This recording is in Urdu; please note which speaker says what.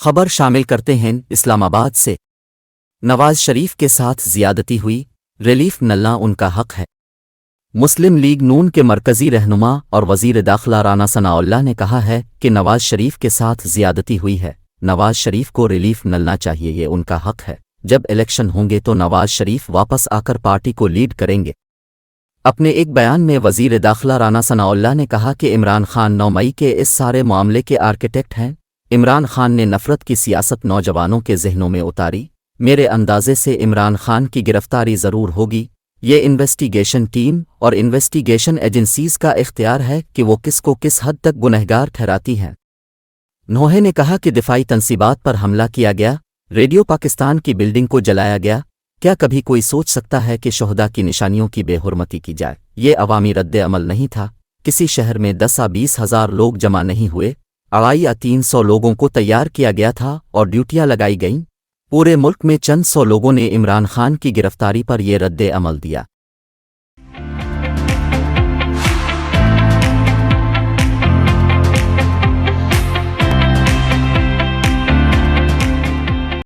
Speaker 1: خبر شامل کرتے ہیں اسلام آباد سے۔ نواز شریف کے ساتھ زیادتی ہوئی، ریلیف ملنا ان کا حق ہے۔ مسلم لیگ نون کے مرکزی رہنما اور وزیر داخلہ رانا ثناء اللہ نے کہا ہے کہ نواز شریف کے ساتھ زیادتی ہوئی ہے، نواز شریف کو ریلیف ملنا چاہیے، یہ ان کا حق ہے۔ جب الیکشن ہوں گے تو نواز شریف واپس آ کر پارٹی کو لیڈ کریں گے۔ اپنے ایک بیان میں وزیر داخلہ رانا ثناء اللہ نے کہا کہ عمران خان 9 مئی کے اس سارے معاملے کے آرکیٹیکٹ ہیں۔ عمران خان نے نفرت کی سیاست نوجوانوں کے ذہنوں میں اتاری۔ میرے اندازے سے عمران خان کی گرفتاری ضرور ہوگی۔ یہ انویسٹیگیشن ٹیم اور انویسٹیگیشن ایجنسیز کا اختیار ہے کہ وہ کس کو کس حد تک گنہگار ٹھہراتی ہیں۔ نوحے نے کہا کہ دفاعی تنصیبات پر حملہ کیا گیا، ریڈیو پاکستان کی بلڈنگ کو جلایا گیا۔ کیا کبھی کوئی سوچ سکتا ہے کہ شہداء کی نشانیوں کی بے حرمتی کی جائے؟ یہ عوامی رد عمل نہیں تھا۔ کسی شہر میں 10 یا 20 ہزار لوگ جمع نہیں ہوئے، 250 یا 300 لوگوں کو تیار کیا گیا تھا اور ڈیوٹیاں لگائی گئیں۔ پورے ملک میں چند سو لوگوں نے عمران خان کی گرفتاری پر یہ رد عمل دیا۔